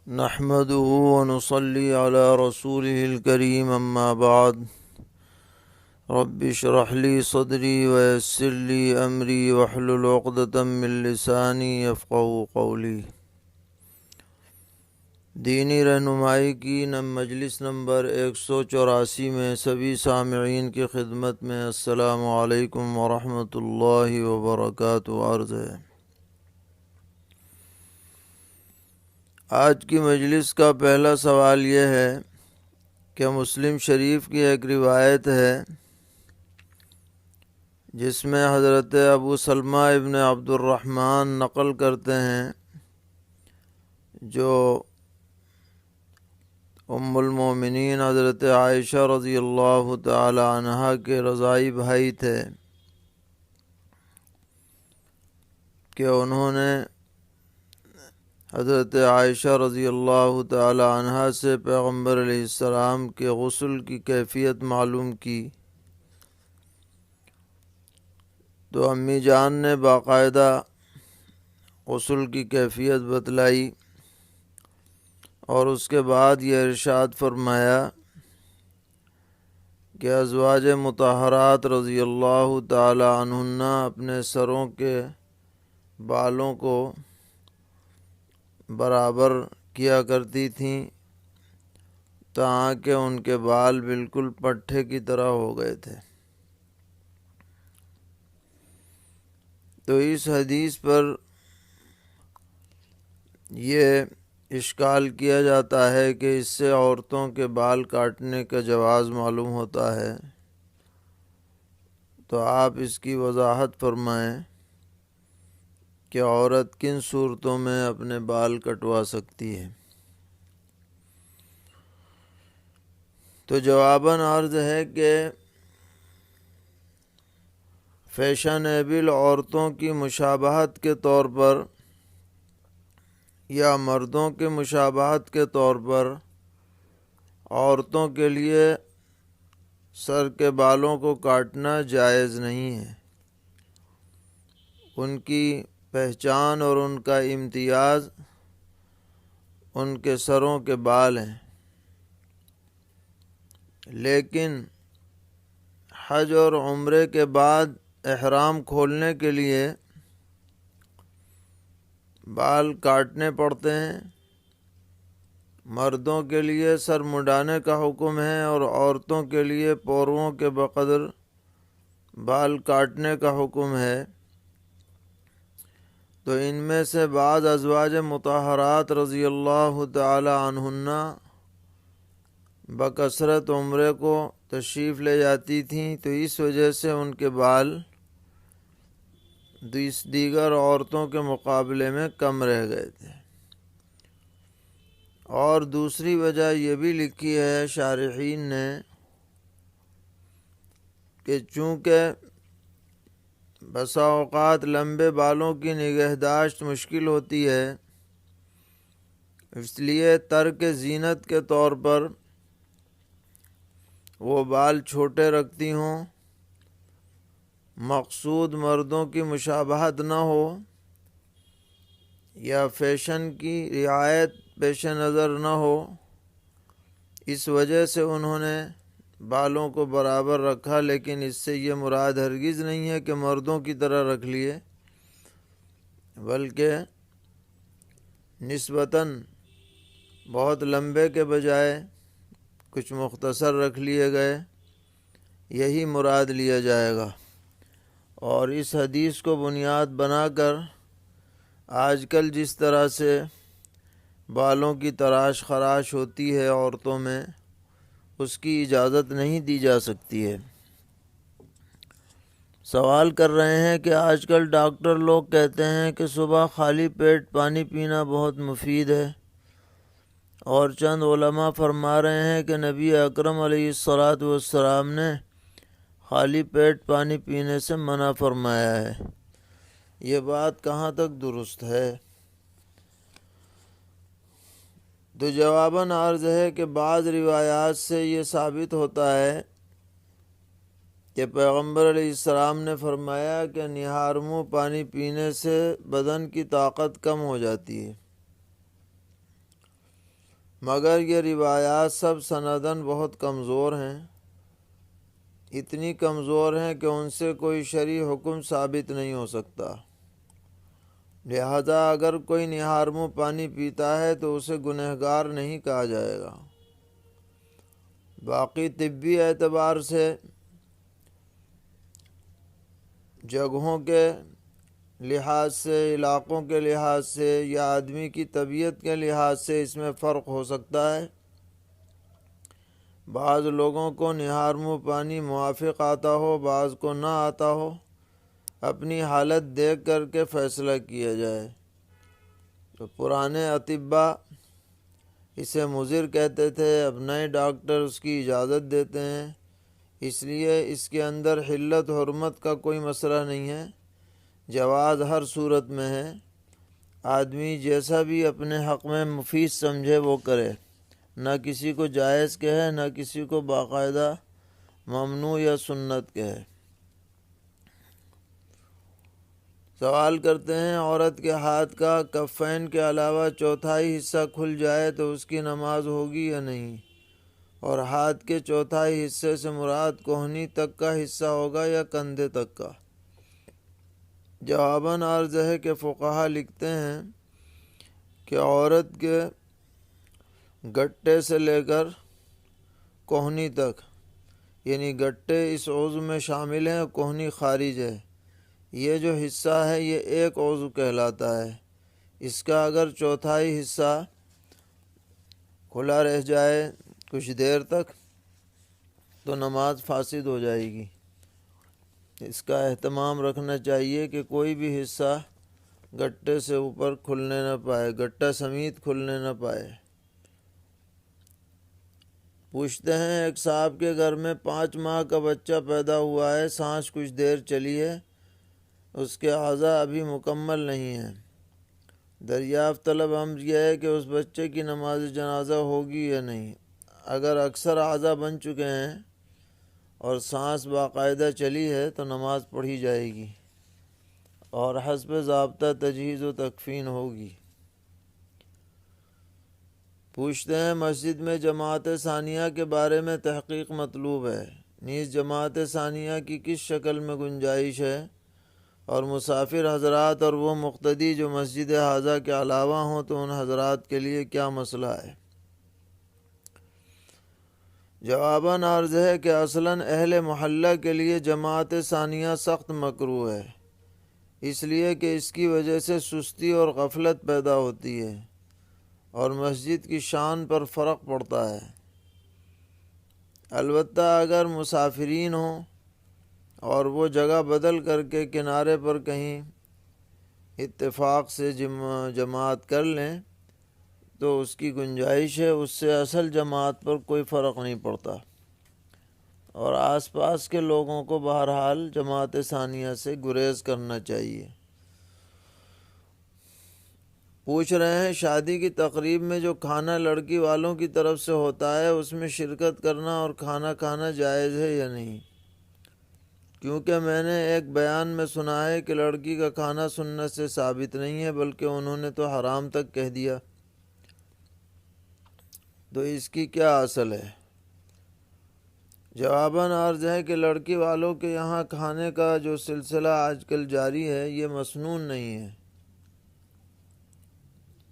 نحمده ونصلي على رسوله الكريم أما بعد رب اشرح لي صدري ويسر لي أمري واحلل عقدة من لساني يفقهوا قولي۔ دینی رہنمائی کی مجلس نمبر 184 میں سبھی سامعین کی خدمت میں السلام علیکم ورحمۃ اللہ وبرکاتہ عرض ہے۔ آج کی مجلس کا پہلا سوال یہ ہے کہ مسلم شریف کی ایک روایت ہے جس میں حضرت ابو سلمہ ابن عبد الرحمن نقل کرتے ہیں جو ام المومنین حضرت عائشہ رضی اللہ تعالی عنہا کے رضاعی بھائی تھے کہ انہوں نے حضرت عائشہ رضی اللہ تعالی عنہا سے پیغمبر علیہ السلام کے غسل کی کیفیت معلوم کی، تو امی جان نے باقاعدہ غسل کی کیفیت بتلائی اور اس کے بعد یہ ارشاد فرمایا کہ ازواج مطہرات رضی اللہ تعالی عنہن اپنے سروں کے بالوں کو برابر کیا کرتی تھیں تاکہ ان کے بال بالکل پٹھے کی طرح ہو گئے تھے۔ تو اس حدیث پر یہ اشکال کیا جاتا ہے کہ اس سے عورتوں کے بال کاٹنے کا جواز معلوم ہوتا ہے، تو آپ اس کی وضاحت فرمائیں کہ عورت کن صورتوں میں اپنے بال کٹوا سکتی ہے۔ تو جواباً عرض ہے کہ فیشنیبل عورتوں کی مشابہت کے طور پر یا مردوں کے مشابہت کے طور پر عورتوں کے لیے سر کے بالوں کو کاٹنا جائز نہیں ہے۔ ان کی پہچان اور ان کا امتیاز ان کے سروں کے بال ہیں، لیکن حج اور عمرے کے بعد احرام کھولنے کے لیے بال کاٹنے پڑتے ہیں۔ مردوں کے لیے سر منڈانے کا حکم ہے اور عورتوں کے لیے پوروں کے بقدر بال کاٹنے کا حکم ہے۔ تو ان میں سے بعض ازواج مطہرات رضی اللہ تعالی عنہن بکثرت عمرے کو تشریف لے جاتی تھیں، تو اس وجہ سے ان کے بال دیگر عورتوں کے مقابلے میں کم رہ گئے تھے۔ اور دوسری وجہ یہ بھی لکھی ہے شارحین نے کہ چونکہ بسا اوقات لمبے بالوں کی نگہداشت مشکل ہوتی ہے، اس لیے ترک زینت کے طور پر وہ بال چھوٹے رکھتی ہوں، مقصود مردوں کی مشابہت نہ ہو یا فیشن کی رعایت پیش نظر نہ ہو، اس وجہ سے انہوں نے بالوں کو برابر رکھا، لیکن اس سے یہ مراد ہرگز نہیں ہے کہ مردوں کی طرح رکھ لیے، بلکہ نسبتاً بہت لمبے کے بجائے کچھ مختصر رکھ لیے گئے، یہی مراد لیا جائے گا۔ اور اس حدیث کو بنیاد بنا کر آج کل جس طرح سے بالوں کی تراش خراش ہوتی ہے عورتوں میں، اس کی اجازت نہیں دی جا سکتی ہے۔ سوال کر رہے ہیں کہ آج کل ڈاکٹر لوگ کہتے ہیں کہ صبح خالی پیٹ پانی پینا بہت مفید ہے، اور چند علماء فرما رہے ہیں کہ نبی اکرم علیہ السلام نے خالی پیٹ پانی پینے سے منع فرمایا ہے، یہ بات کہاں تک درست ہے؟ تو جواباً عرض ہے کہ بعض روایات سے یہ ثابت ہوتا ہے کہ پیغمبر علیہ السلام نے فرمایا کہ نہار منہ پانی پینے سے بدن کی طاقت کم ہو جاتی ہے، مگر یہ روایات سب سنداً بہت کمزور ہیں، اتنی کمزور ہیں کہ ان سے کوئی شرعی حکم ثابت نہیں ہو سکتا۔ لہذا اگر کوئی نہار منہ پانی پیتا ہے تو اسے گنہگار نہیں کہا جائے گا۔ باقی طبی اعتبار سے، جگہوں کے لحاظ سے، علاقوں کے لحاظ سے یا آدمی کی طبیعت کے لحاظ سے اس میں فرق ہو سکتا ہے۔ بعض لوگوں کو نہار منہ پانی موافق آتا ہو، بعض کو نہ آتا ہو۔ اپنی حالت دیکھ کر کے فیصلہ کیا جائے۔ تو پرانے اطباء اسے مضر کہتے تھے، اب نئے ڈاکٹر اس کی اجازت دیتے ہیں، اس لیے اس کے اندر حلت حرمت کا کوئی مسئلہ نہیں ہے، جواز ہر صورت میں ہے۔ آدمی جیسا بھی اپنے حق میں مفید سمجھے وہ کرے، نہ کسی کو جائز کہے، نہ کسی کو باقاعدہ ممنوع یا سنت کہے۔ سوال کرتے ہیں، عورت کے ہاتھ کا کفین کے علاوہ چوتھائی حصہ کھل جائے تو اس کی نماز ہوگی یا نہیں؟ اور ہاتھ کے چوتھائی حصے سے مراد کوہنی تک کا حصہ ہوگا یا کندھے تک کا؟ جواباً عرض ہے کہ فقہا لکھتے ہیں کہ عورت کے گٹے سے لے کر کوہنی تک، یعنی گٹے اس عضو میں شامل ہیں اور کوہنی خارج ہے، یہ جو حصہ ہے یہ ایک عضو کہلاتا ہے۔ اس کا اگر چوتھائی حصہ کھلا رہ جائے کچھ دیر تک تو نماز فاسد ہو جائے گی۔ اس کا اہتمام رکھنا چاہیے کہ کوئی بھی حصہ گٹے سے اوپر کھلنے نہ پائے، گٹا سمیت کھلنے نہ پائے۔ پوچھتے ہیں، ایک صاحب کے گھر میں 5 ماہ کا بچہ پیدا ہوا ہے، سانس کچھ دیر چلی ہے، اس کے اعضاء ابھی مکمل نہیں ہیں۔ دریافت طلب امر یہ ہے کہ اس بچے کی نماز جنازہ ہوگی یا نہیں؟ اگر اکثر اعضاء بن چکے ہیں اور سانس باقاعدہ چلی ہے تو نماز پڑھی جائے گی اور حسب ضابطہ تجہیز و تکفین ہوگی۔ پوچھتے ہیں، مسجد میں جماعت ثانیہ کے بارے میں تحقیق مطلوب ہے، نیز جماعت ثانیہ کی کس شکل میں گنجائش ہے، اور مسافر حضرات اور وہ مقتدی جو مسجد حاضہ کے علاوہ ہوں تو ان حضرات کے لیے کیا مسئلہ ہے؟ جواباً عرض ہے کہ اصلاً اہل محلہ کے لیے جماعت ثانیہ سخت مکروہ ہے، اس لیے کہ اس کی وجہ سے سستی اور غفلت پیدا ہوتی ہے اور مسجد کی شان پر فرق پڑتا ہے۔ البتہ اگر مسافرین ہوں اور وہ جگہ بدل کر کے کنارے پر کہیں اتفاق سے جماعت کر لیں تو اس کی گنجائش ہے، اس سے اصل جماعت پر کوئی فرق نہیں پڑتا، اور آس پاس کے لوگوں کو بہرحال جماعت ثانیہ سے گریز کرنا چاہیے۔ پوچھ رہے ہیں، شادی کی تقریب میں جو کھانا لڑکی والوں کی طرف سے ہوتا ہے اس میں شرکت کرنا اور کھانا کھانا جائز ہے یا نہیں؟ کیونکہ میں نے ایک بیان میں سنا ہے کہ لڑکی کا کھانا سنت سے ثابت نہیں ہے بلکہ انہوں نے تو حرام تک کہہ دیا، تو اس کی کیا اصل ہے؟ جواباً عرض ہے کہ لڑکی والوں کے یہاں کھانے کا جو سلسلہ آج کل جاری ہے یہ مسنون نہیں ہے۔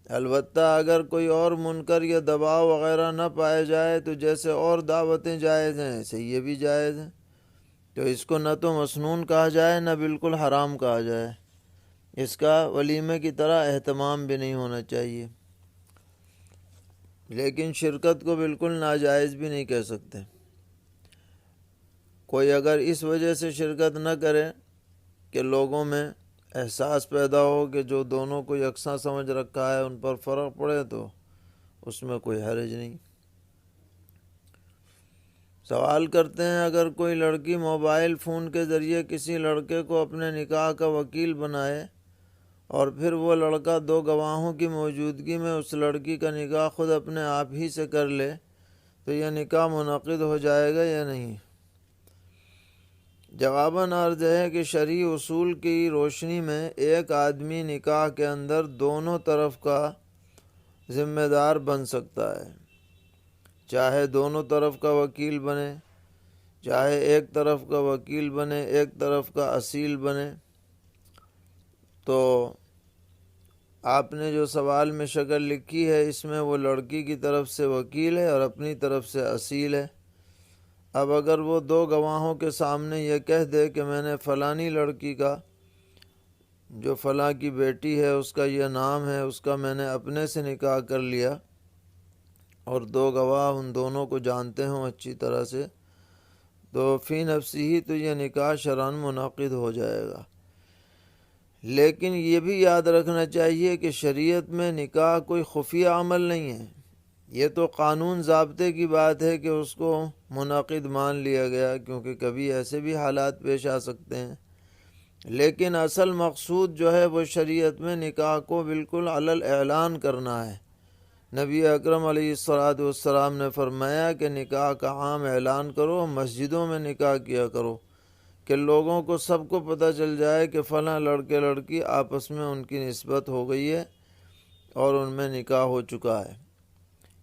البتہ اگر کوئی اور منکر یا دباؤ وغیرہ نہ پائے جائے تو جیسے اور دعوتیں جائز ہیں ایسے یہ بھی جائز ہیں، تو اس کو نہ تو مسنون کہا جائے نہ بالکل حرام کہا جائے، اس کا ولیمے کی طرح اہتمام بھی نہیں ہونا چاہیے، لیکن شرکت کو بالکل ناجائز بھی نہیں کہہ سکتے۔ کوئی اگر اس وجہ سے شرکت نہ کرے کہ لوگوں میں احساس پیدا ہو کہ جو دونوں کو یکساں سمجھ رکھا ہے ان پر فرق پڑے تو اس میں کوئی حرج نہیں۔ سوال کرتے ہیں، اگر کوئی لڑکی موبائل فون کے ذریعے کسی لڑکے کو اپنے نکاح کا وکیل بنائے اور پھر وہ لڑکا 2 گواہوں کی موجودگی میں اس لڑکی کا نکاح خود اپنے آپ ہی سے کر لے تو یہ نکاح منعقد ہو جائے گا یا نہیں؟ جواباً عرض ہے کہ شرعی اصول کی روشنی میں ایک آدمی نکاح کے اندر دونوں طرف کا ذمہ دار بن سکتا ہے، چاہے دونوں طرف کا وکیل بنے، چاہے ایک طرف کا وکیل بنے، ایک طرف کا اصیل بنے۔ تو آپ نے جو سوال میں شکل لکھی ہے اس میں وہ لڑکی کی طرف سے وکیل ہے اور اپنی طرف سے اصیل ہے۔ اب اگر وہ دو گواہوں کے سامنے یہ کہہ دے کہ میں نے فلانی لڑکی کا جو فلاں کی بیٹی ہے اس کا یہ نام ہے، اس کا میں نے اپنے سے نکاح کر لیا، اور دو گواہ ان دونوں کو جانتے ہوں اچھی طرح سے، تو فی نفسی ہی تو یہ نکاح شرعاً منعقد ہو جائے گا۔ لیکن یہ بھی یاد رکھنا چاہیے کہ شریعت میں نکاح کوئی خفیہ عمل نہیں ہے، یہ تو قانون ضابطے کی بات ہے کہ اس کو منعقد مان لیا گیا، کیونکہ کبھی ایسے بھی حالات پیش آ سکتے ہیں۔ لیکن اصل مقصود جو ہے وہ شریعت میں نکاح کو بالکل علی الاعلان کرنا ہے۔ نبی اکرم علیہ والسلام نے فرمایا کہ نکاح کا عام اعلان کرو، مسجدوں میں نکاح کیا کرو کہ لوگوں کو سب کو پتہ چل جائے کہ فلاں لڑکے لڑکی آپس میں ان کی نسبت ہو گئی ہے اور ان میں نکاح ہو چکا ہے۔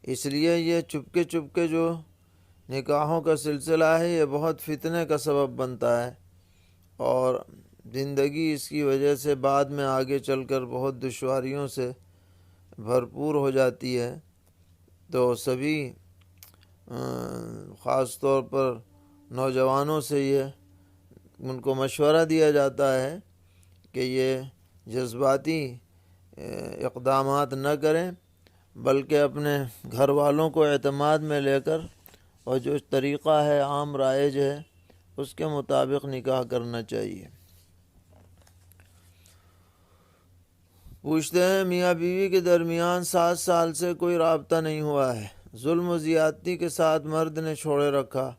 اس لیے یہ چپکے جو نکاحوں کا سلسلہ ہے یہ بہت فتنے کا سبب بنتا ہے، اور زندگی اس کی وجہ سے بعد میں آگے چل کر بہت دشواریوں سے بھرپور ہو جاتی ہے۔ تو سبھی خاص طور پر نوجوانوں سے ان کو مشورہ دیا جاتا ہے کہ یہ جذباتی اقدامات نہ کریں، بلکہ اپنے گھر والوں کو اعتماد میں لے کر اور جو طریقہ ہے عام رائج ہے اس کے مطابق نکاح کرنا چاہیے۔ پوچھتے ہیں میاں بیوی کے درمیان 7 سال سے کوئی رابطہ نہیں ہوا ہے، ظلم و زیادتی کے ساتھ مرد نے چھوڑے رکھا،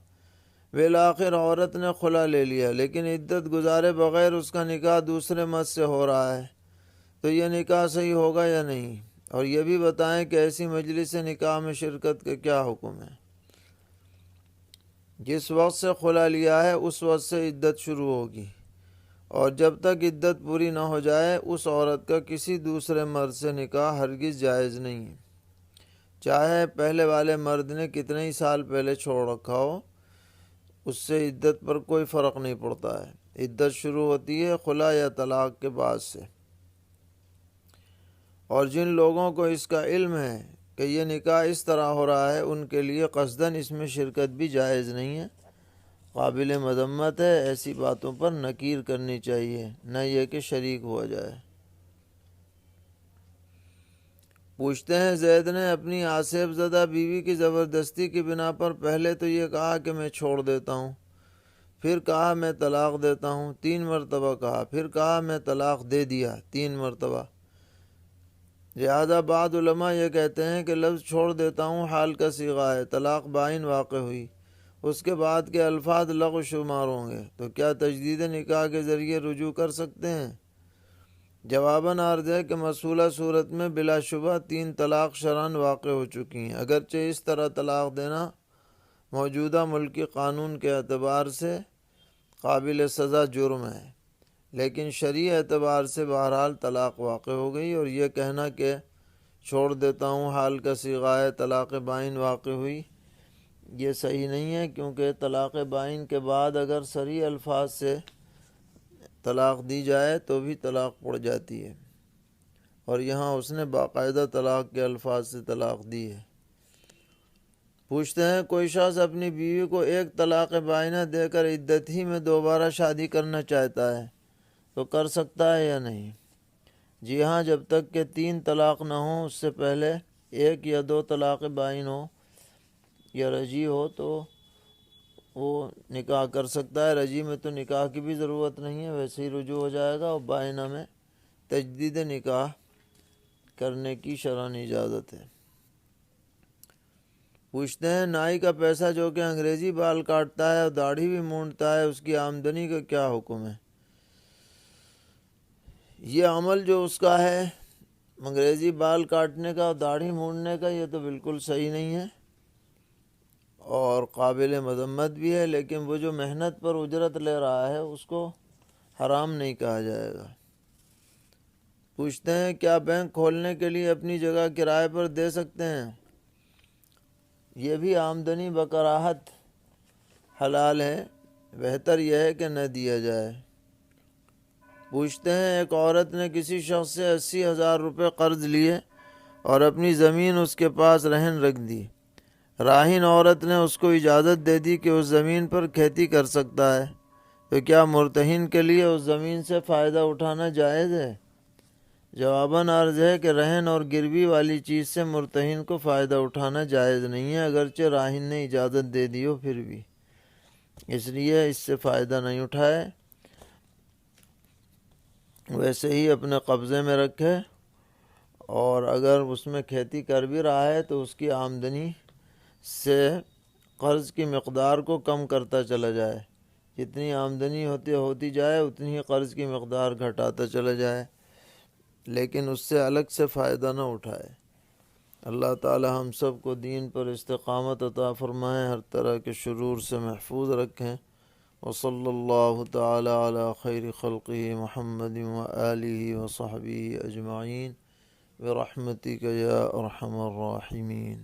بالآخر عورت نے خلا لے لیا، لیکن عدت گزارے بغیر اس کا نکاح دوسرے مرد سے ہو رہا ہے، تو یہ نکاح صحیح ہوگا یا نہیں؟ اور یہ بھی بتائیں کہ ایسی مجلس نکاح میں شرکت کا کیا حکم ہے؟ جس وقت سے خلا لیا ہے اس وقت سے عدت شروع ہوگی، اور جب تک عدت پوری نہ ہو جائے اس عورت کا کسی دوسرے مرد سے نکاح ہرگز جائز نہیں ہے، چاہے پہلے والے مرد نے کتنے ہی سال پہلے چھوڑ رکھا ہو، اس سے عدت پر کوئی فرق نہیں پڑتا ہے۔ عدت شروع ہوتی ہے خلا یا طلاق کے بعد سے، اور جن لوگوں کو اس کا علم ہے کہ یہ نکاح اس طرح ہو رہا ہے ان کے لیے قصداً اس میں شرکت بھی جائز نہیں ہے، قابل مذمت ہے، ایسی باتوں پر نکیر کرنی چاہیے، نہ یہ کہ شریک ہوا جائے۔ پوچھتے ہیں زید نے اپنی آصف زدہ بیوی کی زبردستی کی بنا پر پہلے تو یہ کہا کہ میں چھوڑ دیتا ہوں، پھر کہا میں طلاق دیتا ہوں، 3 مرتبہ کہا، پھر کہا میں طلاق دے دیا 3 مرتبہ۔ لہذا بعض علماء یہ کہتے ہیں کہ لفظ چھوڑ دیتا ہوں حال کا صیغہ ہے، طلاق بائن واقع ہوئی، اس کے بعد کے الفاظ لغو شمار ہوں گے، تو کیا تجدید نکاح کے ذریعے رجوع کر سکتے ہیں؟ جواباً عرض ہے کہ مسئولہ صورت میں بلا شبہ 3 طلاق شرعاً واقع ہو چکی ہیں، اگرچہ اس طرح طلاق دینا موجودہ ملکی قانون کے اعتبار سے قابل سزا جرم ہے، لیکن شرعی اعتبار سے بہرحال طلاق واقع ہو گئی، اور یہ کہنا کہ چھوڑ دیتا ہوں حال کا صیغہ ہے طلاق بائن واقع ہوئی، یہ صحیح نہیں ہے، کیونکہ طلاق بائن کے بعد اگر صریح الفاظ سے طلاق دی جائے تو بھی طلاق پڑ جاتی ہے، اور یہاں اس نے باقاعدہ طلاق کے الفاظ سے طلاق دی ہے۔ پوچھتے ہیں کوئی شخص اپنی بیوی کو ایک طلاق بائنہ دے کر عدت ہی میں دوبارہ شادی کرنا چاہتا ہے تو کر سکتا ہے یا نہیں؟ جی ہاں، جب تک کہ 3 طلاق نہ ہوں، اس سے پہلے 1 یا 2 طلاق بائن ہو یا رجی ہو تو وہ نکاح کر سکتا ہے۔ رجی میں تو نکاح کی بھی ضرورت نہیں ہے، ویسے ہی رجوع ہو جائے گا، اور بائنہ میں تجدید نکاح کرنے کی شرعاً اجازت ہے۔ پوچھتے ہیں نائی کا پیسہ جو کہ انگریزی بال کاٹتا ہے اور داڑھی بھی مونڈتا ہے، اس کی آمدنی کا کیا حکم ہے؟ یہ عمل جو اس کا ہے انگریزی بال کاٹنے کا اور داڑھی مونڈنے کا، یہ تو بالکل صحیح نہیں ہے اور قابل مذمت بھی ہے، لیکن وہ جو محنت پر اجرت لے رہا ہے اس کو حرام نہیں کہا جائے گا۔ پوچھتے ہیں کیا بینک کھولنے کے لیے اپنی جگہ کرائے پر دے سکتے ہیں؟ یہ بھی آمدنی بکراہت حلال ہے، بہتر یہ ہے کہ نہ دیا جائے۔ پوچھتے ہیں ایک عورت نے کسی شخص سے 80,000 روپے قرض لیے اور اپنی زمین اس کے پاس رہن رکھ دی۔ راہن عورت نے اس کو اجازت دے دی کہ اس زمین پر کھیتی کر سکتا ہے، تو کیا مرتہن کے لیے اس زمین سے فائدہ اٹھانا جائز ہے؟ جواباً عرض ہے کہ رہن اور گروی والی چیز سے مرتہن کو فائدہ اٹھانا جائز نہیں ہے، اگرچہ راہن نے اجازت دے دی ہو پھر بھی، اس لیے اس سے فائدہ نہیں اٹھائے، ویسے ہی اپنے قبضے میں رکھے، اور اگر اس میں کھیتی کر بھی رہا ہے تو اس کی آمدنی سے قرض کی مقدار کو کم کرتا چلا جائے، جتنی آمدنی ہوتی جائے اتنی ہی قرض کی مقدار گھٹاتا چلا جائے، لیکن اس سے الگ سے فائدہ نہ اٹھائے۔ اللہ تعالی ہم سب کو دین پر استقامت عطا فرمائے، ہر طرح کے شرور سے محفوظ رکھیں۔ وصلی اللہ تعالی علی خیر خلقہ محمد وآلہ وصحبہ اجمعین برحمتک یا ارحم الراحمین۔